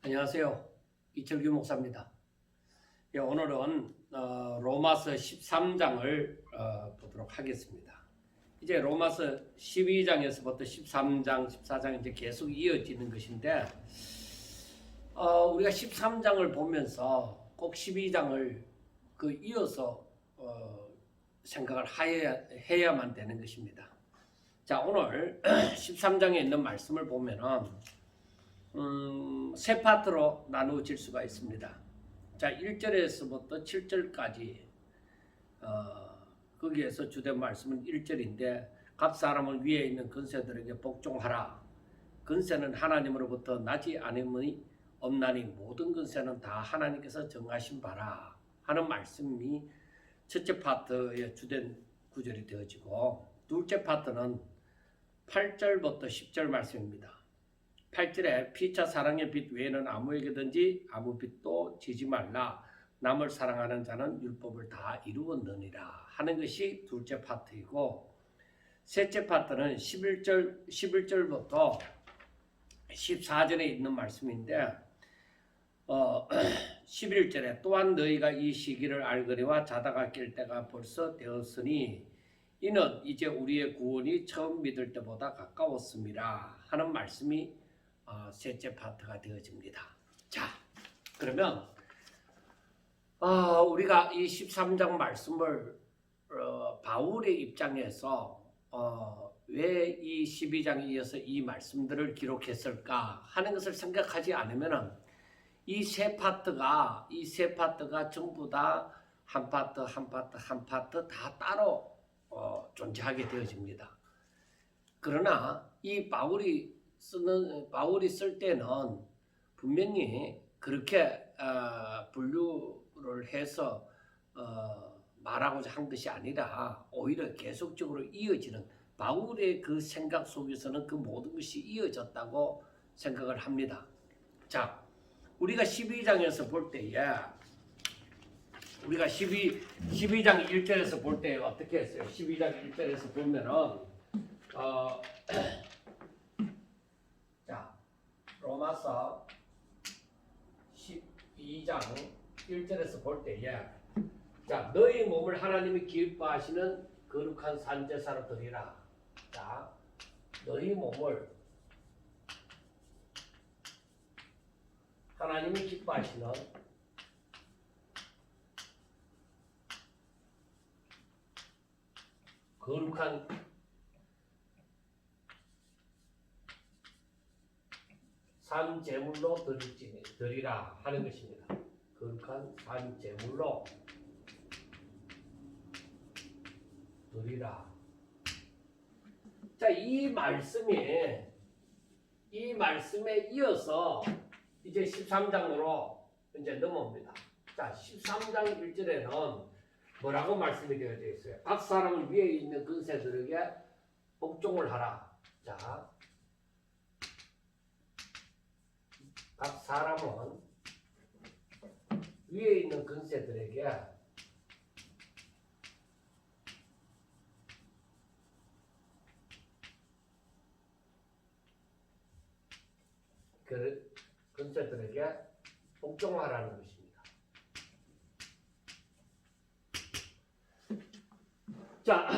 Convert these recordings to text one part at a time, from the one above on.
안녕하세요. 이철규 목사입니다. 오늘은 로마서 13장을 보도록 하겠습니다. 이제 로마서 12장에서부터 13장, 14장 이제 계속 이어지는 것인데 우리가 13장을 보면서 꼭 12장을 이어서 생각을 해야만 되는 것입니다. 자, 오늘 13장에 있는 말씀을 보면은 세 파트로 나누어질 수가 있습니다. 자, 1절에서부터 7절까지 거기에서 주된 말씀은 1절인데 각 사람은 위에 있는 근세들에게 복종하라. 근세는 하나님으로부터 나지 않음이 없나니 모든 근세는 다 하나님께서 정하신 바라 하는 말씀이 첫째 파트의 주된 구절이 되어지고, 둘째 파트는 8절부터 10절 말씀입니다. 8절에 피차 사랑의 빛 외에는 아무에게든지 아무 빛도 지지 말라. 남을 사랑하는 자는 율법을 다 이루었느니라 하는 것이 둘째 파트이고, 셋째 파트는 11절부터 14절에 있는 말씀인데 11절에 또한 너희가 이 시기를 알거니와 자다가 깰 때가 벌써 되었으니 이는 이제 우리의 구원이 처음 믿을 때보다 가까웠습니다 하는 말씀이 셋째 파트가 되어집니다. 자, 그러면 우리가 이 13장 말씀을 바울의 입장에서 왜 이 12장에 이어서 이 말씀들을 기록했을까 하는 것을 생각하지 않으면은 이 세 파트가 전부 다 한 파트 다 따로 존재하게 되어집니다. 그러나 이 바울이 쓸 때는 분명히 그렇게 분류를 해서 말하고자 한 것이 아니라 오히려 계속적으로 이어지는, 바울의 그 생각 속에서는 그 모든 것이 이어졌다고 생각을 합니다. 자, 우리가 12장에서 볼 때에 우리가 12장 1절에서 볼 때 어떻게 했어요? 12장 1절에서 보면은 자, 로마서 12장 1절에서 볼 때에 자, 너희 몸을 하나님이 기뻐하시는 거룩한 산제사로 드리라. 자, 너희 몸을 하나님이 기뻐하시는 거룩한 산제물로 드리라 하는 것입니다. 거룩한 산제물로 드리라. 자, 이 말씀에 이어서 이제 13장으로 이제 넘어옵니다. 자, 13장 1절에는 뭐라고 말씀이 되어져 있어요? 각 사람은 위에 있는 근세들에게 복종을 하라. 자, 각 사람은 위에 있는 근세들에게 근세들에게 복종하라는 것입니다. 자,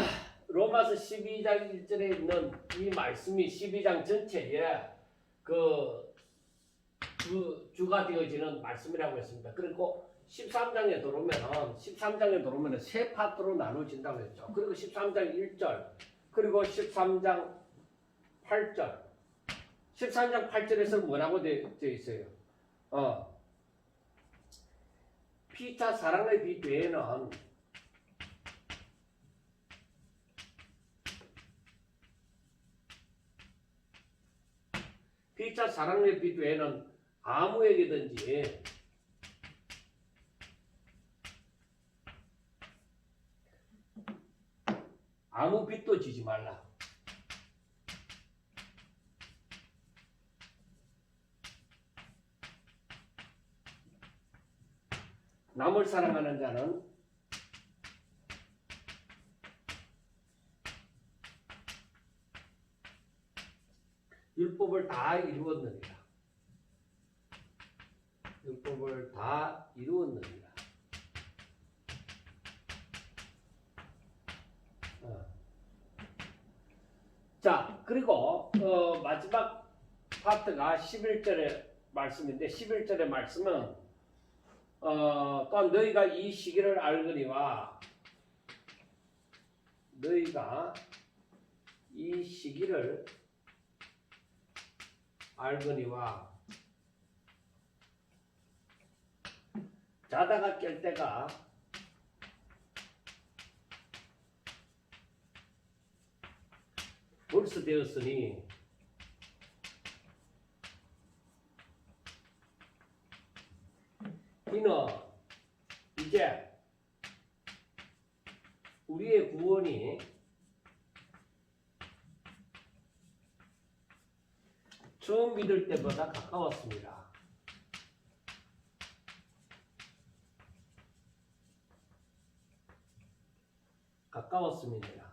로마서 12장 1절에 있는 이 말씀이 12장 전체에 주가 되어지는 말씀이라고 했습니다. 그리고 13장에 들어오면 세 파트로 나눠진다고 했죠. 그리고 13장 1절, 그리고 13장 8절. 13장 8절에서 뭐라고 되어 있어요? 피차 사랑의 빛 외에는 피차 사랑의 빛 외에는 아무에게든지 아무 빛도 지지 말라. 남을 사랑하는 자는 율법을 다 이루었느니라. 율법을 다 이루었느니라. 자, 그리고 마지막 파트가 11절의 말씀인데 11절의 말씀은 또한 너희가 이 시기를 알거니와 너희가 이 시기를 알거니와 자다가 깰 때가 벌써 되었으니 이는 이제 우리의 구원이 처음 믿을 때보다 가까웠습니다. 가까웠습니다.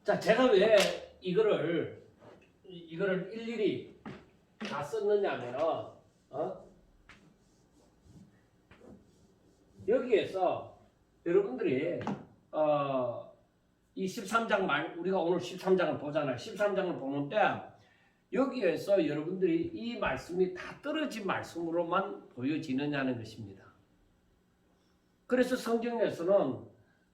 자, 제가 왜 이거를 일일이 다 썼느냐면은 여기에서 여러분들이 이 13장 우리가 오늘 13장을 보잖아요. 13장을 보는데 여기에서 여러분들이 이 말씀이 다 떨어진 말씀으로만 보여지느냐는 것입니다. 그래서 성경에서는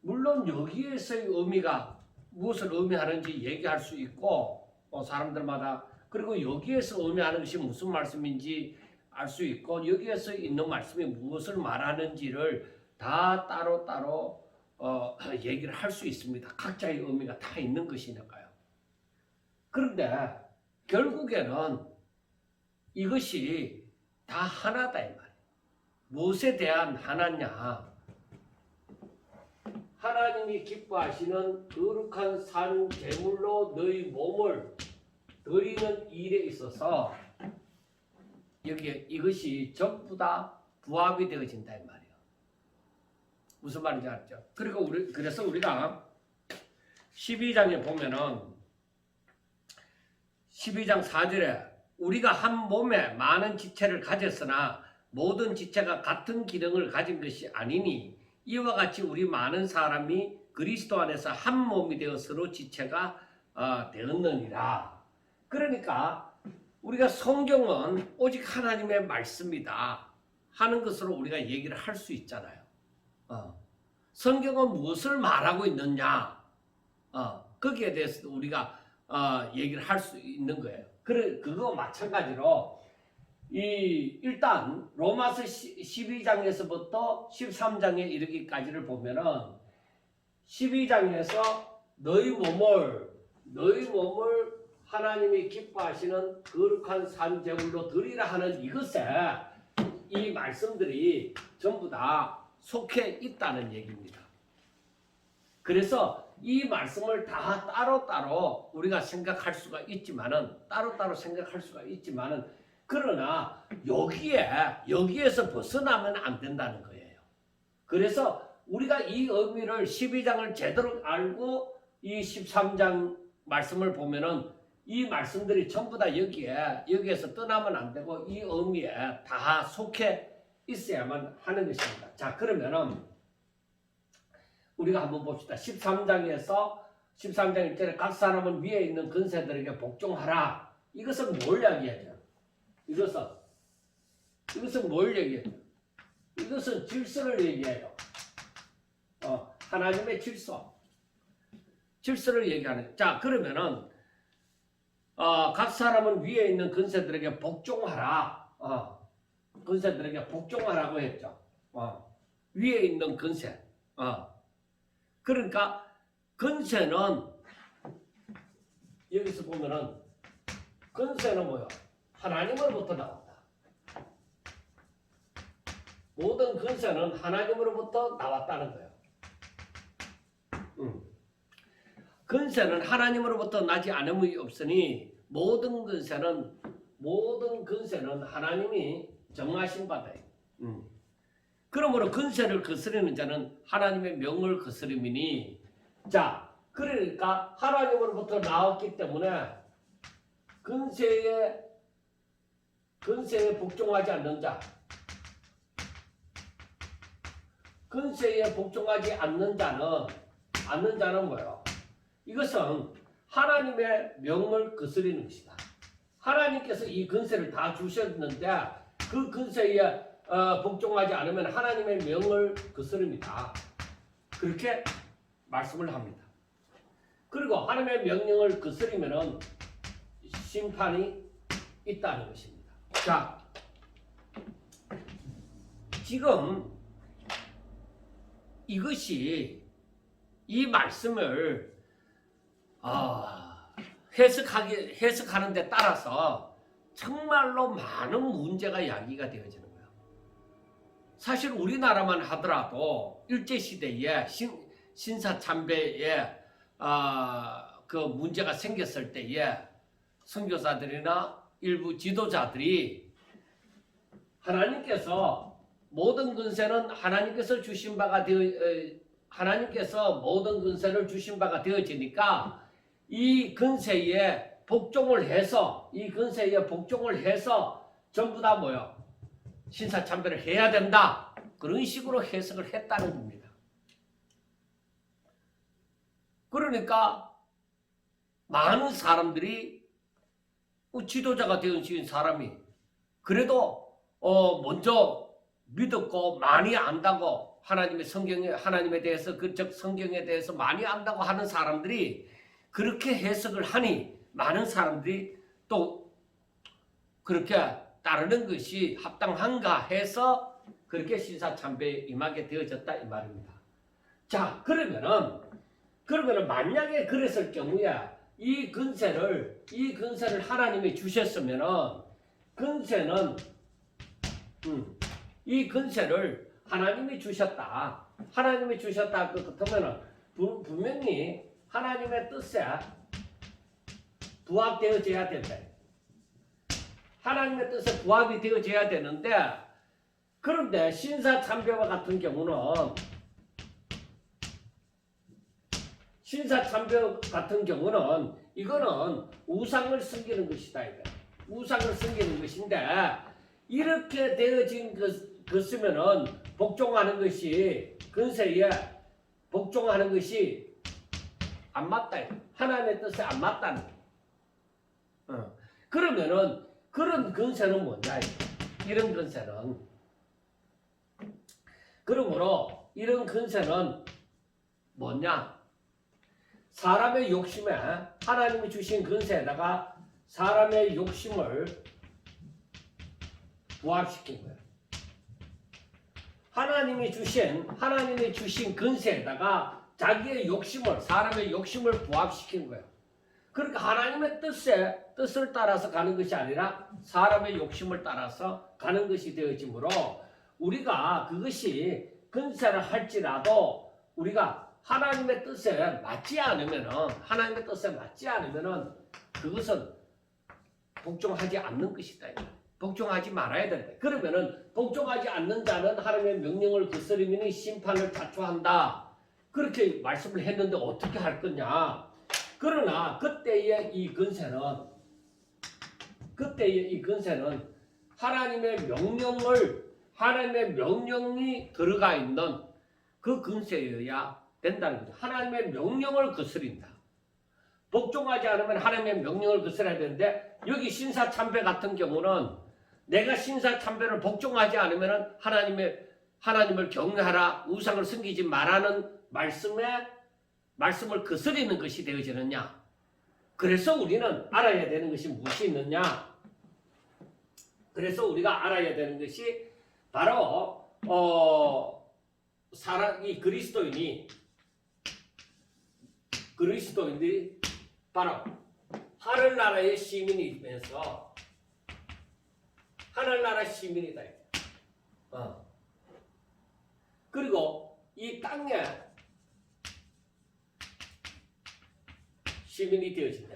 물론 여기에서의 의미가 무엇을 의미하는지 얘기할 수 있고 사람들마다 그리고 여기에서 의미하는 것이 무슨 말씀인지 알 수 있고 여기에서 있는 말씀이 무엇을 말하는지를 다 따로따로 얘기를 할 수 있습니다. 각자의 의미가 다 있는 것이니까요. 그런데 결국에는 이것이 다 하나다 이 말이에요. 무엇에 대한 하나냐? 하나님이 기뻐하시는 거룩한 산 제물로 너희 몸을 드리는 일에 있어서 여기에 이것이 전부 다 부합이 되어진다 이 말이에요. 무슨 말인지 알죠? 그리고 그래서 우리가 12장에 보면은 12장 4절에 우리가 한 몸에 많은 지체를 가졌으나 모든 지체가 같은 기능을 가진 것이 아니니 이와 같이 우리 많은 사람이 그리스도 안에서 한 몸이 되어 서로 지체가 되었느니라. 그러니까 우리가 성경은 오직 하나님의 말씀이다 하는 것으로 우리가 얘기를 할 수 있잖아요. 성경은 무엇을 말하고 있느냐 거기에 대해서도 우리가 얘기를 할 수 있는 거예요. 그거 마찬가지로 일단 로마서 12장에서부터 13장에 이르기까지를 보면은 12장에서 너희 몸을 하나님이 기뻐하시는 거룩한 산 제물로 드리라 하는 이것에 이 말씀들이 전부 다 속해 있다는 얘기입니다. 그래서 이 말씀을 다 따로따로 우리가 생각할 수가 있지만은 그러나 여기에서 벗어나면 안 된다는 거예요. 그래서 우리가 이 의미를 12장을 제대로 알고 이 13장 말씀을 보면은 이 말씀들이 전부 다 여기에서 떠나면 안 되고 이 의미에 다 속해 있어야만 하는 것입니다. 자, 그러면은 우리가 한번 봅시다. 13장 1절에 각 사람은 위에 있는 권세들에게 복종하라. 이것은 뭘 이야기하죠? 이것은 뭘 얘기해요? 이것은 질서를 얘기해요. 하나님의 질서를 얘기하는. 자, 그러면은 각 사람은 위에 있는 권세들에게 복종하라. 권세들에게 복종하라고 했죠. 위에 있는 권세. 그러니까 권세는 여기서 보면은 권세는 뭐요? 하나님으로부터 나온다. 모든 권세는 하나님으로부터 나왔다는 거예요. 권세는 하나님으로부터 나지 않음이 없으니 모든 권세는 하나님이 정하신 바다. 그러므로 권세를 거스르는 자는 하나님의 명을 거스름이니. 자, 그러니까 하나님으로부터 나왔기 때문에 근세에 복종하지 않는 자, 근세에 복종하지 않는 자는 뭐예요? 이것은 하나님의 명을 거스리는 것이다. 하나님께서 이 근세를 다 주셨는데 그 근세에 복종하지 않으면 하나님의 명을 거스릅니다. 그렇게 말씀을 합니다. 그리고 하나님의 명령을 거스리면 심판이 있다는 것입니다. 자, 지금 이것이 이 말씀을 해석하는 데 따라서 정말로 많은 문제가 야기가 되어지는 거예요. 사실 우리나라만 하더라도 일제시대에 신사참배에 그 문제가 생겼을 때에 선교사들이나 일부 지도자들이 하나님께서 모든 근세는 하나님께서 모든 근세를 주신 바가 되어지니까 이 근세에 복종을 해서 전부 다 뭐요? 신사참배를 해야 된다. 그런 식으로 해석을 했다는 겁니다. 그러니까 많은 사람들이 지도자가 되어진 사람이 그래도 먼저 믿었고 많이 안다고 하나님에 대해서 즉 성경에 대해서 많이 안다고 하는 사람들이 그렇게 해석을 하니 많은 사람들이 또 그렇게 따르는 것이 합당한가 해서 그렇게 신사참배에 임하게 되어졌다 이 말입니다. 자, 그러면은 만약에 그랬을 경우에 이 근세를 하나님이 주셨으면은 이 근세를 하나님이 주셨다. 하나님이 주셨다. 그렇다면은 분명히 하나님의 뜻에 부합되어져야 된다. 하나님의 뜻에 부합이 되어져야 되는데 그런데 신사참배와 같은 경우는 이거는 우상을 섬기는 것이다. 우상을 섬기는 것인데 이렇게 되어진 것이면은 복종하는 것이 근세에 복종하는 것이 안 맞다. 하나님의 뜻에 안 맞다는 거예요. 그러면은 그런 근세는 뭐냐? 이런 근세는 그러므로 이런 근세는 뭐냐? 사람의 욕심에 하나님이 주신 근세에다가 사람의 욕심을 부합시킨 거예요. 하나님이 주신 근세에다가 사람의 욕심을 부합시킨 거예요. 그러니까 하나님의 뜻을 따라서 가는 것이 아니라 사람의 욕심을 따라서 가는 것이 되어지므로 우리가 그것이 근세를 할지라도 우리가 하나님의 뜻에 맞지 않으면은 그것은 복종하지 않는 것이다. 복종하지 말아야 된다. 그러면은 복종하지 않는 자는 하나님의 명령을 거스르면 심판을 자초한다. 그렇게 말씀을 했는데 어떻게 할 거냐? 그러나 그때의 이 근세는 하나님의 명령이 들어가 있는 그 근세여야 된다는 거죠. 하나님의 명령을 거스린다. 복종하지 않으면 하나님의 명령을 거스려야 되는데 여기 신사참배 같은 경우는 내가 신사참배를 복종하지 않으면 하나님을 경외하라, 우상을 섬기지 말라는 말씀을 거스리는 것이 되어지느냐? 그래서 우리는 알아야 되는 것이 무엇이 있느냐? 그래서 우리가 알아야 되는 것이 바로 이 그리스도인이 바로 하늘나라의 시민이 되면서 하늘나라 시민이다. 그리고 이 땅에 시민이 되어진다.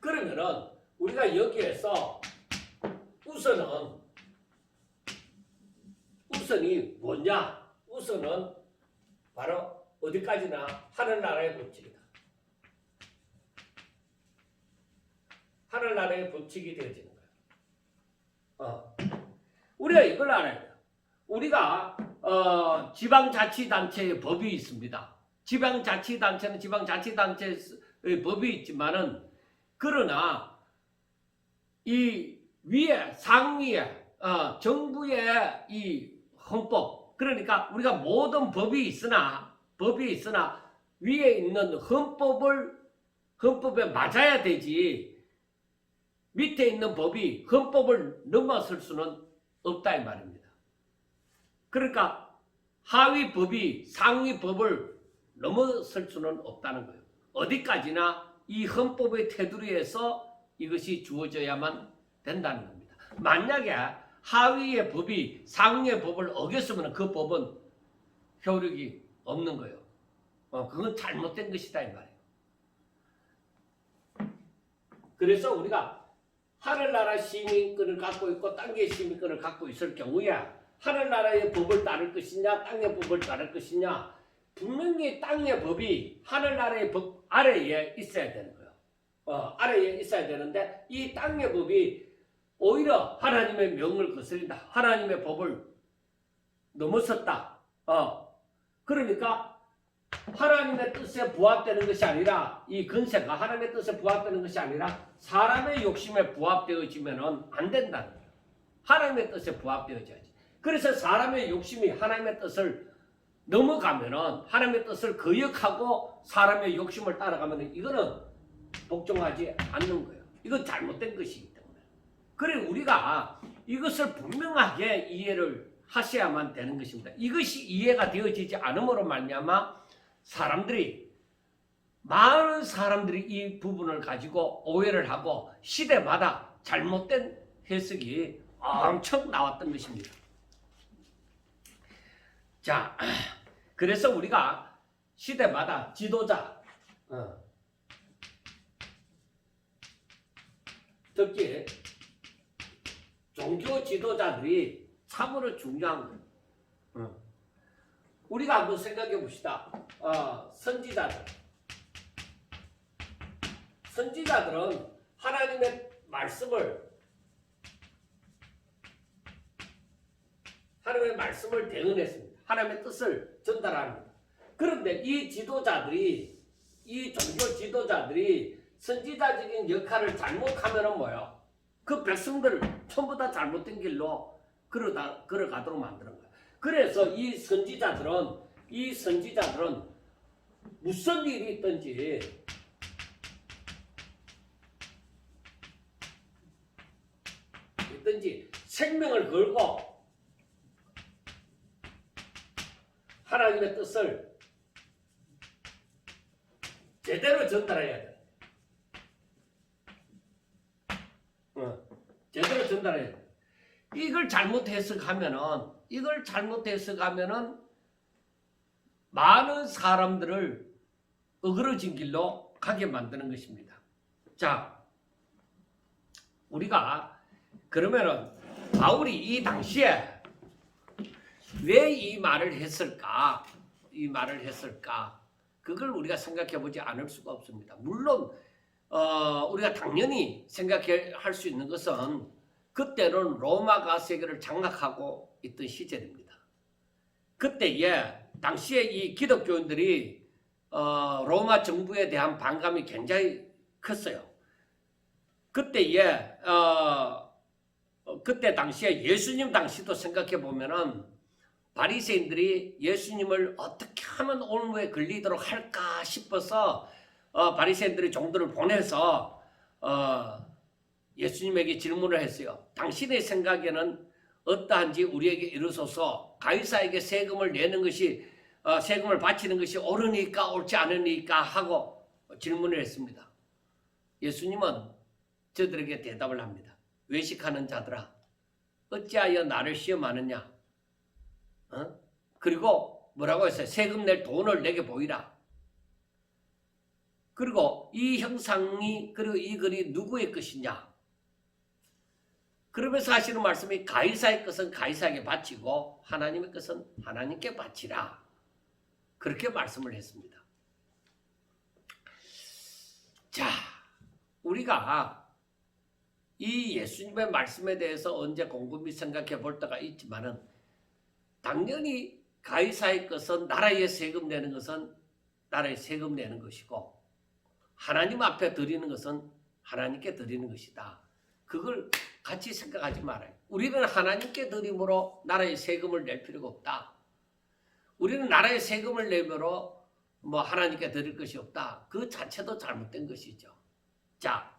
그러면은 우리가 여기에서 우선이 뭐냐? 우선은 바로 어디까지나 하늘나라의 본질이다. 하늘나라의 법칙이 되어지는 거예요. 우리가 이걸 알아야 돼요. 우리가 지방자치단체의 법이 있습니다. 지방자치단체는 지방자치단체의 법이 있지만은 그러나 이 위에 상위에 정부의 이 헌법, 그러니까 우리가 모든 법이 있으나 위에 있는 헌법에 맞아야 되지 밑에 있는 법이 헌법을 넘어설 수는 없다 이 말입니다. 그러니까 하위 법이 상위 법을 넘어설 수는 없다는 거예요. 어디까지나 이 헌법의 테두리에서 이것이 주어져야만 된다는 겁니다. 만약에 하위의 법이 상위의 법을 어겼으면 그 법은 효력이 없는 거예요. 그건 잘못된 것이다 이 말이에요. 그래서 우리가 하늘나라 시민권을 갖고 있고 땅의 시민권을 갖고 있을 경우에 하늘나라의 법을 따를 것이냐 땅의 법을 따를 것이냐, 분명히 땅의 법이 하늘나라의 법 아래에 있어야 되는 거예요. 아래에 있어야 되는데 이 땅의 법이 오히려 하나님의 명을 거스린다. 하나님의 법을 넘어섰다. 그러니까 하나님의 뜻에 부합되는 것이 아니라 이 근세가 하나님의 뜻에 부합되는 것이 아니라 사람의 욕심에 부합되어지면 안 된다는 거예요. 하나님의 뜻에 부합되어져야지. 그래서 사람의 욕심이 하나님의 뜻을 넘어가면은 하나님의 뜻을 거역하고 사람의 욕심을 따라가면 이거는 복종하지 않는 거예요. 이건 잘못된 것이기 때문에. 그래 우리가 이것을 분명하게 이해를 하셔야만 되는 것입니다. 이것이 이해가 되어지지 않음으로 말미암아 많은 사람들이 이 부분을 가지고 오해를 하고 시대마다 잘못된 해석이 엄청 나왔던 것입니다. 자, 그래서 우리가 시대마다 지도자, 특히 종교 지도자들이 참으로 중요한 거예요. 우리가 한번 생각해 봅시다. 선지자들은 하나님의 말씀을 대언했습니다. 하나님의 뜻을 전달합니다. 그런데 이 종교 지도자들이 선지자적인 역할을 잘못하면은 뭐예요? 그 백성들을 전부 다 잘못된 길로 걸어가도록 만드는 거예요. 그래서 이 선지자들은 무슨 일이 있든지 생명을 걸고 하나님의 뜻을 제대로 전달해야 돼. 제대로 전달해야 돼. 이걸 잘못 해석하면은 많은 사람들을 어그러진 길로 가게 만드는 것입니다. 자, 우리가 그러면은 바울이 이 당시에 왜 이 말을 했을까? 그걸 우리가 생각해 보지 않을 수가 없습니다. 물론 우리가 당연히 생각할 수 있는 것은 그때는 로마가 세계를 장악하고 있던 시절입니다. 그때에 당시에 이 기독교인들이 로마 정부에 대한 반감이 굉장히 컸어요. 그때 당시에 예수님 당시도 생각해 보면은 바리새인들이 예수님을 어떻게 하면 올무에 걸리도록 할까 싶어서 바리새인들이 종들을 보내서 예수님에게 질문을 했어요. 당신의 생각에는 어떠한지 우리에게 이르소서. 가이사에게 세금을 바치는 것이 옳으니까 옳지 않으니까 하고 질문을 했습니다. 예수님은 저들에게 대답을 합니다. 외식하는 자들아, 어찌하여 나를 시험하느냐? 그리고 뭐라고 했어요? 세금 낼 돈을 내게 보이라. 그리고 이 형상이 그리고 이 글이 누구의 것이냐? 그러면서 하시는 말씀이 가이사의 것은 가이사에게 바치고 하나님의 것은 하나님께 바치라. 그렇게 말씀을 했습니다. 자, 우리가 이 예수님의 말씀에 대해서 언제 곰곰이 생각해 볼 때가 있지만은 당연히 가이사의 것은 나라에 세금 내는 것은 나라에 세금 내는 것이고 하나님 앞에 드리는 것은 하나님께 드리는 것이다. 그걸 같이 생각하지 말아요. 우리는 하나님께 드림으로 나라에 세금을 낼 필요가 없다. 우리는 나라에 세금을 내므로 뭐 하나님께 드릴 것이 없다. 그 자체도 잘못된 것이죠. 자,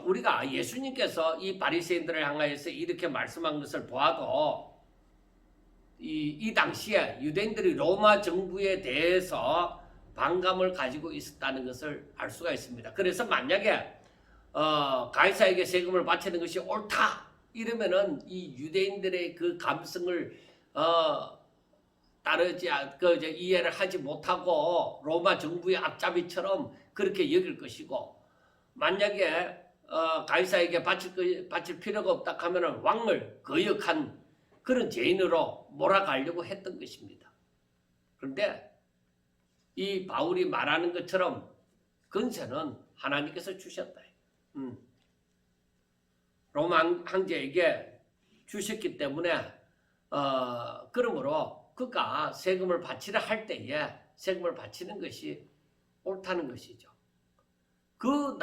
우리가 예수님께서 이 바리새인들을 향하여서 이렇게 말씀한 것을 보아도 이 당시에 유대인들이 로마 정부에 대해서 반감을 가지고 있었다는 것을 알 수가 있습니다. 그래서 만약에 가이사에게 세금을 바치는 것이 옳다 이러면은 이 유대인들의 그 감성을 따르지 이해를 하지 못하고 로마 정부의 앞잡이처럼 그렇게 여길 것이고 만약에 가이사에게 바칠 필요가 없다 하면은 왕을 거역한 그런 죄인으로 몰아가려고 했던 것입니다. 그런데 이 바울이 말하는 것처럼 권세는 하나님께서 주셨다. 로마 황제에게 주셨기 때문에 그러므로 그가 세금을 바치라 할 때에 세금을 바치는 것이 옳다는 것이죠. 그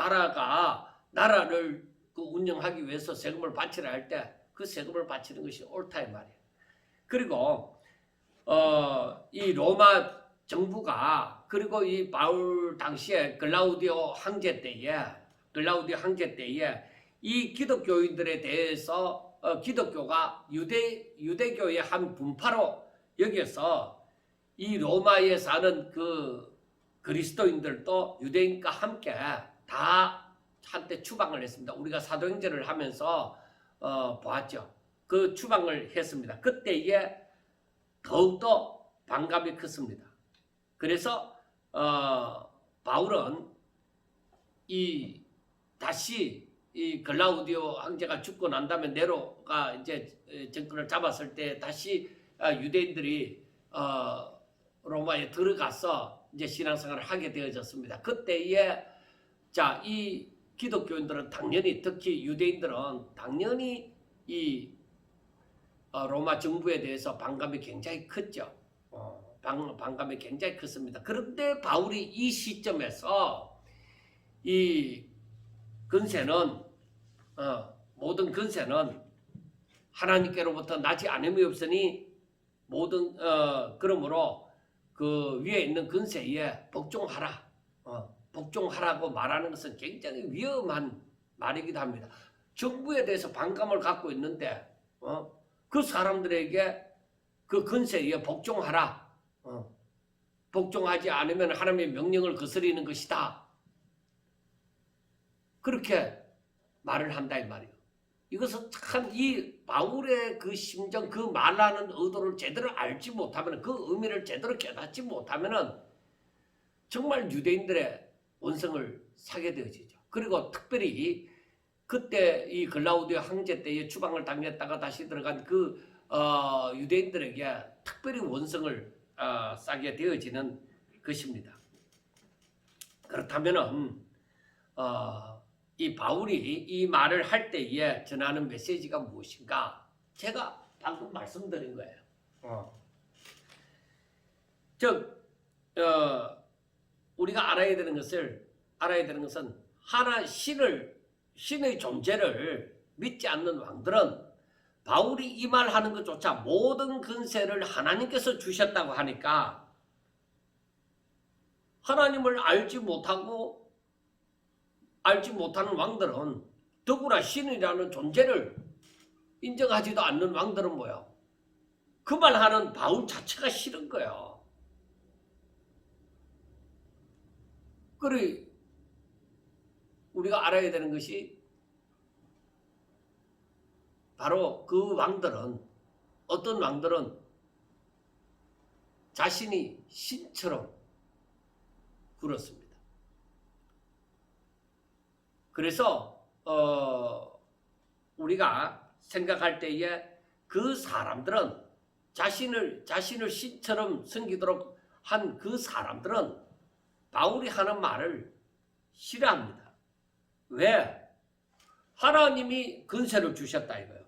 나라를 운영하기 위해서 세금을 바치라 할 때 그 세금을 바치는 것이 옳다 이 말이에요. 그리고 이 로마 정부가 그리고 이 바울 당시에 글라우디오 황제 때에 이 기독교인들에 대해서 기독교가 유대교의 한 분파로 여기서 이 로마에 사는 그 그리스도인들도 유대인과 함께 다 한때 추방을 했습니다. 우리가 사도행전을 하면서 보았죠. 그 추방을 했습니다. 그때에 더욱더 반감이 컸습니다. 그래서 바울은 다시 이 글라우디오 황제가 죽고 난 다음에 네로가 이제 정권을 잡았을 때 다시 유대인들이 로마에 들어가서 이제 신앙생활을 하게 되어졌습니다. 그때에 이 기독교인들은 당연히 특히 유대인들은 당연히 이 로마 정부에 대해서 반감이 굉장히 컸죠. 반감이 굉장히 컸습니다. 그런데 바울이 이 시점에서 이 근세는 모든 근세는 하나님께로부터 나지 않음이 없으니 모든 그러므로 그 위에 있는 근세에 복종하라고 말하는 것은 굉장히 위험한 말이기도 합니다. 정부에 대해서 반감을 갖고 있는데 그 사람들에게 그 근세에 복종하라. 복종하지 않으면 하나님의 명령을 거스리는 것이다. 그렇게 말을 한다 이 말이에요. 이것은 참 이 바울의 그 심정, 그 말하는 의도를 제대로 알지 못하면, 그 의미를 제대로 깨닫지 못하면 정말 유대인들의 원성을 사게 되어지죠. 그리고 특별히 그때 이 글라우디오 황제 때에 추방을 당했다가 다시 들어간 그 유대인들에게 특별히 원성을 싸게 되어지는 것입니다. 그렇다면은 이 바울이 이 말을 할 때에 전하는 메시지가 무엇인가? 제가 방금 말씀드린 거예요. 즉 우리가 알아야 되는 것은 신의 존재를 믿지 않는 왕들은 바울이 이 말하는 것조차 모든 근세를 하나님께서 주셨다고 하니까 하나님을 알지 못하는 왕들은 더구나 신이라는 존재를 인정하지도 않는 왕들은 뭐야? 그 말하는 바울 자체가 싫은 거야. 그래 우리가 알아야 되는 것이 바로 그 왕들은 어떤 왕들은 자신이 신처럼 굴었습니다. 그래서 우리가 생각할 때에 그 사람들은 자신을 신처럼 섬기도록 한 그 사람들은 바울이 하는 말을 싫어합니다. 왜? 하나님이 근세를 주셨다 이거예요.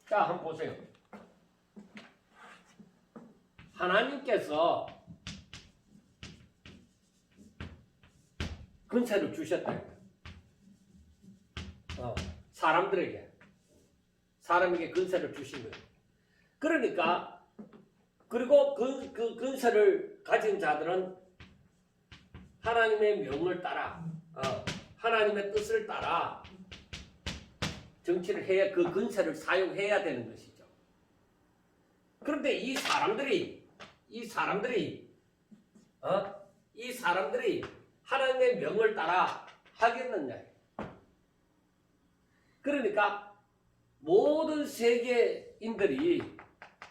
자, 한번 보세요. 하나님께서 근세를 주셨다 이거예요. 사람에게 근세를 주신 거예요. 그러니까 그리고 그 근세를 가진 자들은 하나님의 명을 따라 하나님의 뜻을 따라 정치를 해야 그 근세를 사용해야 되는 것이죠. 그런데 이 사람들이 하나님의 명을 따라 하겠느냐. 그러니까 모든 세계인들이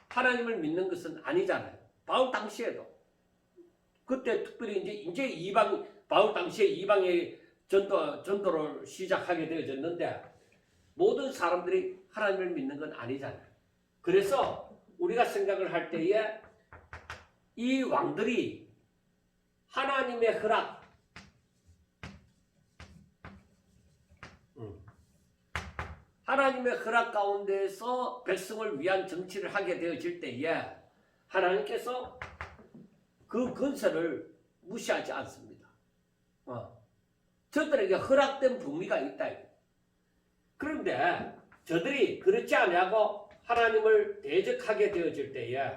하나님을 믿는 것은 아니잖아요. 바울 당시에도. 그때 특별히 이제 바울 당시에 이방의 전도를 시작하게 되어졌는데 모든 사람들이 하나님을 믿는 건 아니잖아요. 그래서 우리가 생각을 할 때에 이 왕들이 하나님의 허락 가운데서 백성을 위한 정치를 하게 되어질 때에 하나님께서 그 근세를 무시하지 않습니다. 저들에게 허락된 분미가 있다. 그런데 저들이 그렇지 아니하고 하나님을 대적하게 되어질 때에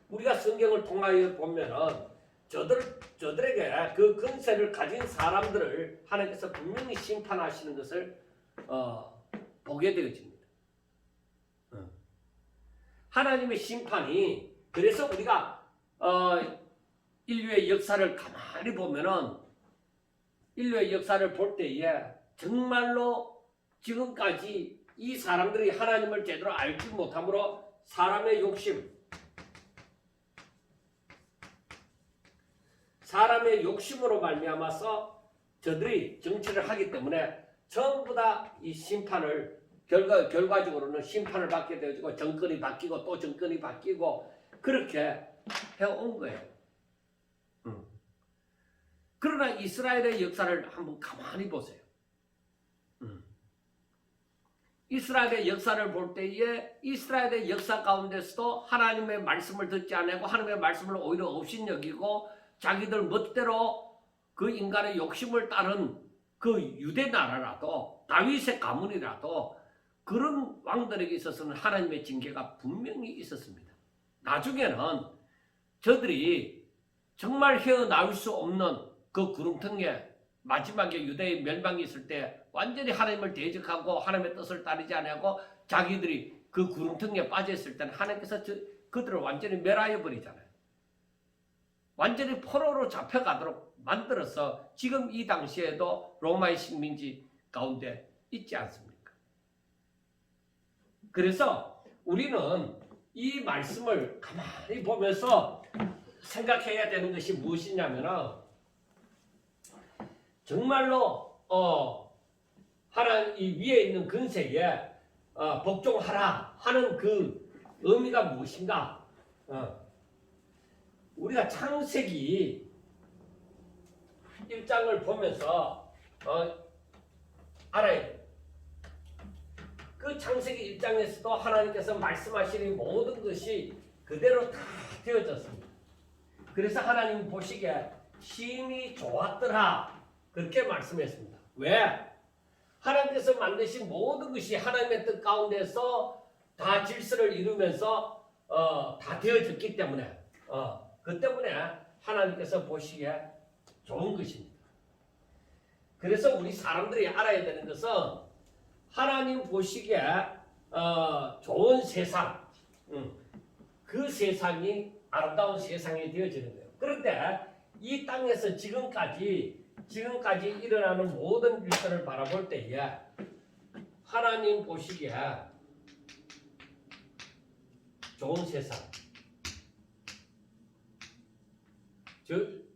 우리가 성경을 통하여 보면은 저들에게 그 근세를 가진 사람들을 하나님께서 분명히 심판하시는 것을 보게 되어집니다. 하나님의 심판이 그래서 우리가 인류의 역사를 가만히 보면은 인류의 역사를 볼 때에 정말로 지금까지 이 사람들이 하나님을 제대로 알지 못함으로 사람의 욕심으로 말미암아서 저들이 정치를 하기 때문에 전부 다 이 심판을 결과적으로는 심판을 받게 되어지고 정권이 바뀌고 또 정권이 바뀌고 그렇게 해온 거예요. 그러나 이스라엘의 역사를 한번 가만히 보세요. 이스라엘의 역사를 볼 때에 이스라엘의 역사 가운데서도 하나님의 말씀을 듣지 않고 하나님의 말씀을 오히려 업신여기고 자기들 멋대로 그 인간의 욕심을 따른 그 유대 나라라도 다윗의 가문이라도 그런 왕들에게 있어서는 하나님의 징계가 분명히 있었습니다. 나중에는 저들이 정말 헤어나올 수 없는 그 구름텅에 마지막에 유대의 멸망이 있을 때 완전히 하나님을 대적하고 하나님의 뜻을 따르지 않고 자기들이 그 구름텅에 빠져있을 때는 하나님께서 그들을 완전히 멸하여 버리잖아요. 완전히 포로로 잡혀가도록 만들어서 지금 이 당시에도 로마의 식민지 가운데 있지 않습니까? 그래서 우리는 이 말씀을 가만히 보면서 생각해야 되는 것이 무엇이냐면은 정말로 하나님 이 위에 있는 근세에 복종하라 하는 그 의미가 무엇인가? 우리가 창세기 1장을 보면서 알아야 돼요. 그 창세기 1장에서도 하나님께서 말씀하시는 모든 것이 그대로 다 되어졌습니다. 그래서 하나님 보시기에 심히 좋았더라 그렇게 말씀했습니다. 왜? 하나님께서 만드신 모든 것이 하나님의 뜻 가운데서 다 질서를 이루면서 다 되어졌기 때문에 그 때문에 하나님께서 보시기에 좋은 것입니다. 그래서 우리 사람들이 알아야 되는 것은 하나님 보시기에 좋은 세상, 그 세상이 아름다운 세상이 되어지는 거예요. 그런데 이 땅에서 지금까지 일어나는 모든 일들을 바라볼 때에 하나님 보시기에 좋은 세상,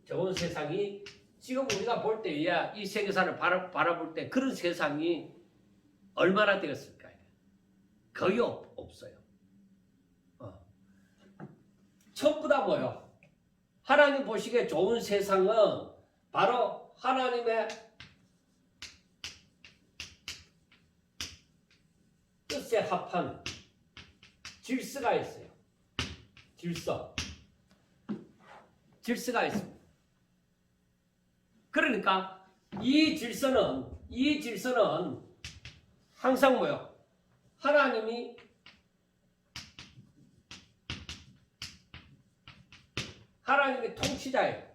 좋은 세상이 지금 우리가 볼 때에 이 세계사를 바라볼 때 그런 세상이 얼마나 되었을까요? 거의 없어요. 전부 다 뭐요? 하나님 보시기에 좋은 세상은 바로 하나님의 뜻에 합한 질서가 있어요. 질서가 있습니다. 그러니까 이 질서는 항상 뭐요? 하나님이 통치자예요.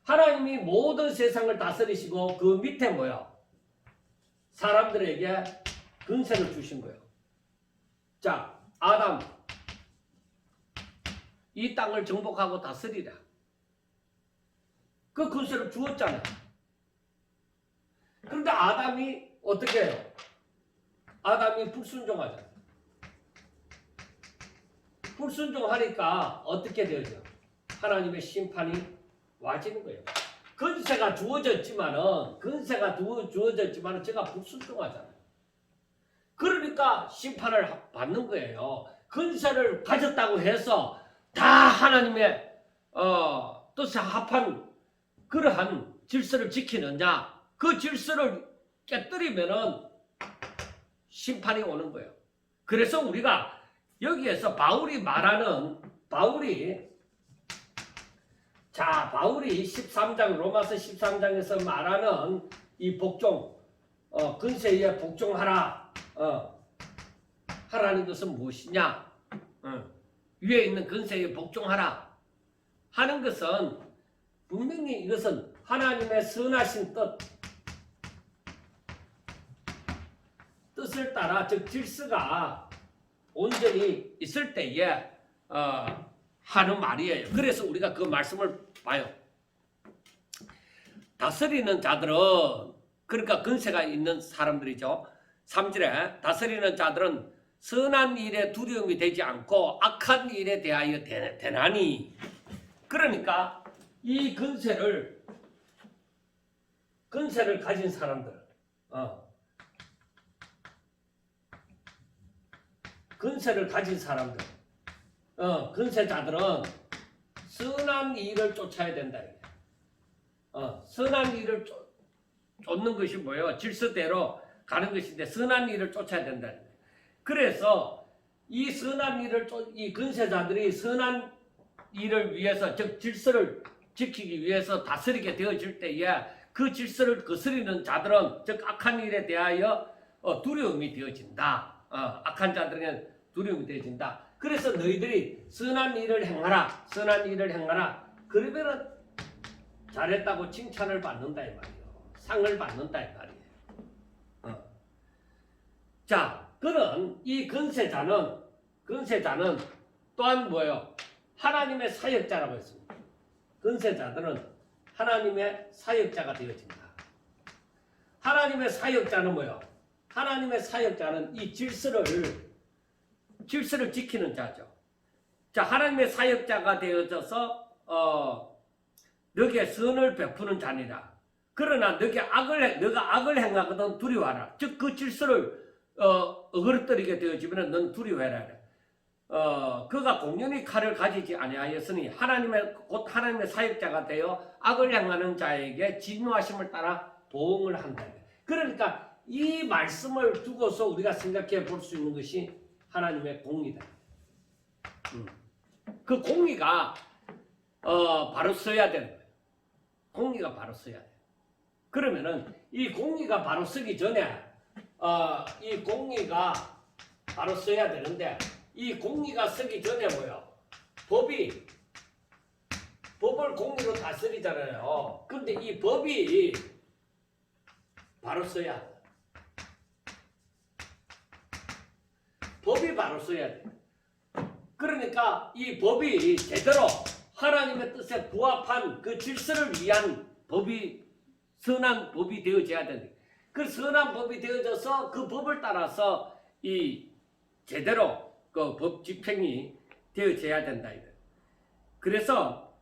하나님이 모든 세상을 다스리시고 그 밑에 뭐요? 사람들에게 근세를 주신 거예요. 자, 아담, 이 땅을 정복하고 다스리라. 그 근세를 주었잖아요. 그런데 아담이 어떻게 해요? 아담이 불순종하잖아요. 불순종하니까 어떻게 되죠? 하나님의 심판이 와지는 거예요. 근세가 주어졌지만은 제가 불순종하잖아요. 그러니까 심판을 받는 거예요. 근세를 가졌다고 해서 다 하나님의 뜻에 합한 그러한 질서를 지키느냐? 그 질서를 깨뜨리면은 심판이 오는 거예요. 그래서 우리가 여기에서 바울이 바울이 13장 로마서 13장에서 말하는 이 복종 근세에 복종하라 하라는 것은 무엇이냐? 위에 있는 근세에 복종하라 하는 것은 분명히 이것은 하나님의 선하신 뜻을 따라 즉 질서가 온전히 있을 때에 하는 말이에요. 그래서 우리가 그 말씀을 봐요. 다스리는 자들은 그러니까 근세가 있는 사람들이죠. 3절에 다스리는 자들은 선한 일에 두려움이 되지 않고 악한 일에 대하여 대나니 그러니까 이 근세를 가진 사람들 근세를 가진 사람들 근세자들은 선한 일을 쫓아야 된다. 선한 일을 쫓는 것이 뭐예요? 질서대로 가는 것인데 선한 일을 쫓아야 된다. 그래서 이 근세자들이 선한 일을 위해서 즉 질서를 지키기 위해서 다스리게 되어질 때에 그 질서를 거스리는 자들은 즉 악한 일에 대하여 두려움이 되어진다. 악한 자들에게 두려움이 되어진다. 그래서 너희들이 선한 일을 행하라. 그러면은 잘했다고 칭찬을 받는다 이 말이에요. 상을 받는다 이 말이에요. 자, 그런 이 근세자는 또한 뭐예요? 하나님의 사역자라고 했습니다. 근세자들은 하나님의 사역자가 되어진다. 하나님의 사역자는 뭐예요? 하나님의 사역자는 이 질서를 지키는 자죠. 자, 하나님의 사역자가 되어져서 너게 선을 베푸는 자니라. 그러나 너가 악을 행하거든 두려워하라. 즉 그 질서를 어그러뜨리게 되어지면 넌 두려워해라. 그가 공연히 칼을 가지지 아니하였으니 곧 하나님의 사역자가 되어 악을 행하는 자에게 진노하심을 따라 보응을 한다. 그러니까 이 말씀을 두고서 우리가 생각해 볼 수 있는 것이 하나님의 공의다. 그 공의가 바로 서야 되는 거예요. 공의가 바로 서야 돼. 그러면은 이 공의가 바로 서기 전에 이 공의가 바로 서야 되는데 이 공의가 서기 전에 뭐요? 법을 공의로 다스리잖아요. 근데 이 법이 바로 서야 돼. 법이 바로 서야 돼. 그러니까 이 법이 제대로 하나님의 뜻에 부합한 그 질서를 위한 선한 법이 되어져야 된다. 그 선한 법이 되어져서 그 법을 따라서 이 제대로 그 법 집행이 되어져야 된다. 그래서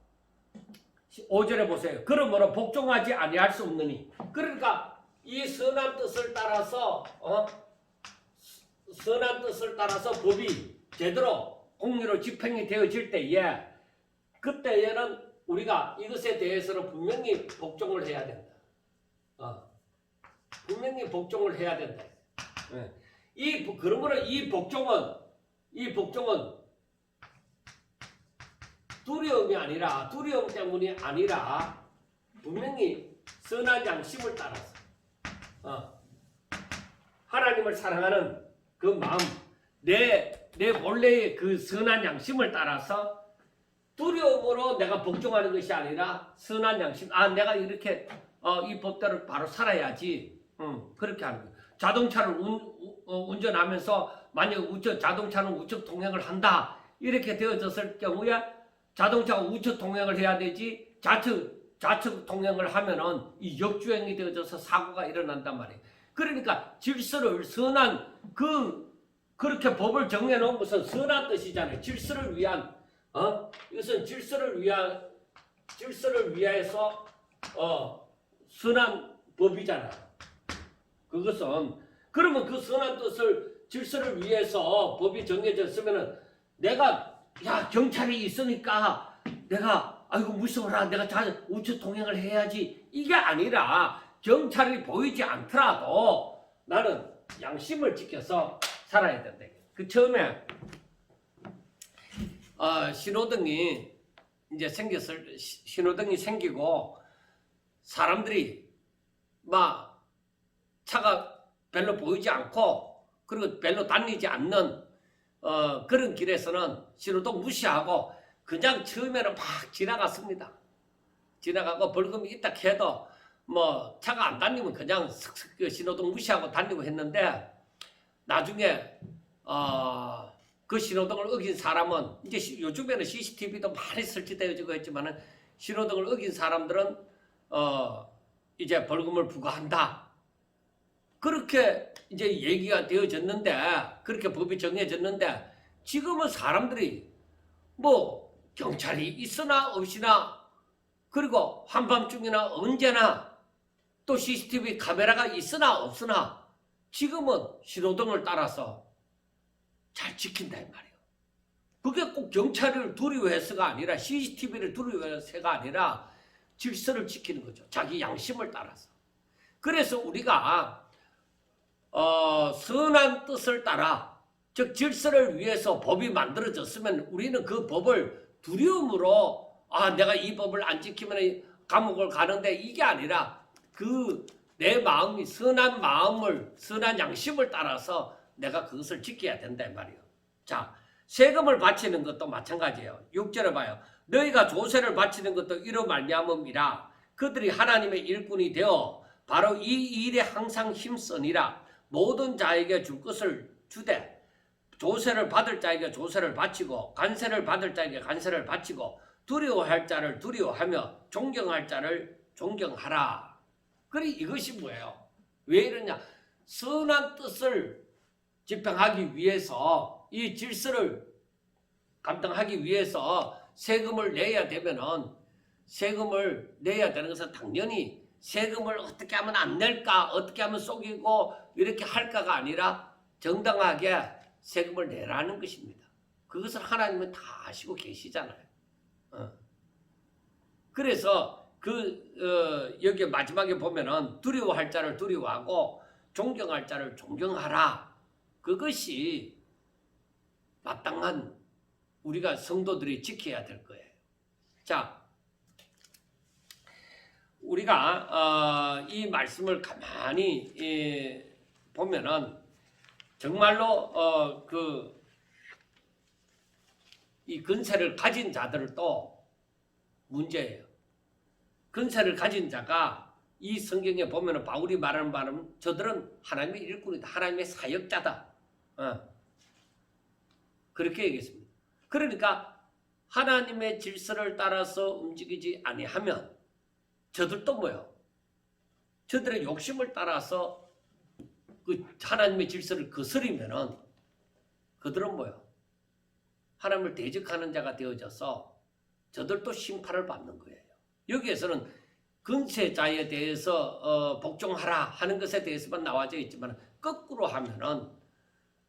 5절에 보세요. 그러므로 복종하지 아니할 수 없느니. 그러니까 이 선한 뜻을 따라서 법이 제대로 공의로 집행이 되어질 때에 그때에는 우리가 이것에 대해서는 분명히 복종을 해야 된다. 분명히 복종을 해야 된다. 그러므로 이 복종은 두려움 때문이 아니라 분명히 선한 양심을 따라서 하나님을 사랑하는 그 마음, 내 본래의 그 선한 양심을 따라서 두려움으로 내가 복종하는 것이 아니라 선한 양심, 내가 이렇게 이 법대로 바로 살아야지. 그렇게 하는 거예요. 자동차를 운전하면서 만약 자동차는 우측 통행을 한다 이렇게 되어졌을 경우에 자동차가 우측 통행을 해야 되지 좌측 통행을 하면은 이 역주행이 되어져서 사고가 일어난단 말이에요. 그러니까 질서를 선한 그렇게 법을 정해놓은 것은 선한 뜻이잖아요. 질서를 위한 이것은 질서를 위해서 선한 법이잖아요. 그것은 그러면 그 선한 뜻을 질서를 위해서 법이 정해졌으면은 내가 경찰이 있으니까 내가 아이고 무서워라 내가 우측 통행을 해야지 이게 아니라 경찰이 보이지 않더라도 나는 양심을 지켜서 살아야 된다. 그 처음에 신호등이 이제 신호등이 생기고 사람들이 막 차가 별로 보이지 않고 그리고 별로 다니지 않는 그런 길에서는 신호등 무시하고 그냥 처음에는 막 지나갔습니다. 지나가고 벌금이 있다 해도 뭐 차가 안 다니면 그냥 슥슥 신호등 무시하고 다니고 했는데 나중에 그 신호등을 어긴 사람은 이제 요즘에는 CCTV도 많이 설치되어지고 했지만은 신호등을 어긴 사람들은 이제 벌금을 부과한다. 그렇게 이제 얘기가 되어졌는데 그렇게 법이 정해졌는데 지금은 사람들이 뭐 경찰이 있으나 없이나 그리고 한밤중이나 언제나 또 CCTV 카메라가 있으나 없으나 지금은 신호등을 따라서 잘 지킨다 이 말이에요. 그게 꼭 경찰을 두려워해서가 아니라 CCTV를 두려워해서가 아니라 질서를 지키는 거죠. 자기 양심을 따라서. 그래서 우리가 선한 뜻을 따라 즉 질서를 위해서 법이 만들어졌으면 우리는 그 법을 두려움으로 내가 이 법을 안 지키면 감옥을 가는데 이게 아니라 내 마음이 선한 양심을 따라서 내가 그것을 지켜야 된다 이 말이에요. 자, 세금을 바치는 것도 마찬가지예요. 6절에 봐요. 너희가 조세를 바치는 것도 이로 말미암음이라 그들이 하나님의 일꾼이 되어 바로 이 일에 항상 힘쓰니라. 모든 자에게 줄 것을 주되 조세를 받을 자에게 조세를 바치고 관세를 받을 자에게 관세를 바치고 두려워할 자를 두려워하며 존경할 자를 존경하라. 그래 이것이 뭐예요? 왜 이러냐? 선한 뜻을 집행하기 위해서 이 질서를 감당하기 위해서 세금을 내야 되면은 세금을 내야 되는 것은 당연히 세금을 어떻게 하면 안 낼까 어떻게 하면 속이고 이렇게 할까가 아니라 정당하게 세금을 내라는 것입니다. 그것을 하나님은 다 아시고 계시잖아요. 그래서 여기 마지막에 보면은 두려워할 자를 두려워하고 존경할 자를 존경하라. 그것이 마땅한 우리가 성도들이 지켜야 될 거예요. 자, 우리가 이 말씀을 가만히 보면은 정말로 이 근세를 가진 자들도 문제예요. 근세를 가진 자가 이 성경에 보면은 바울이 말하는 바는 저들은 하나님의 일꾼이다. 하나님의 사역자다. 그렇게 얘기했습니다. 그러니까 하나님의 질서를 따라서 움직이지 아니하면 저들도 뭐요? 저들의 욕심을 따라서 그 하나님의 질서를 거스리면은 그들은 뭐요? 하나님을 대적하는 자가 되어져서 저들도 심판을 받는 거예요. 여기에서는 근세자에 대해서 복종하라 하는 것에 대해서만 나와져 있지만 거꾸로 하면은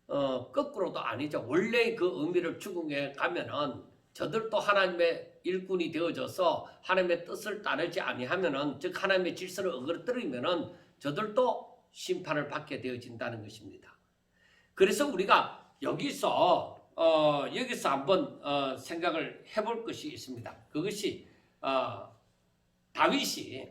거꾸로도 아니죠. 원래 그 의미를 추궁해 가면은 저들도 하나님의 일꾼이 되어져서 하나님의 뜻을 따르지 아니하면은, 즉 하나님의 질서를 어그러뜨리면은 저들도 심판을 받게 되어진다는 것입니다. 그래서 우리가 여기서 한번 생각을 해볼 것이 있습니다. 그것이 다윗이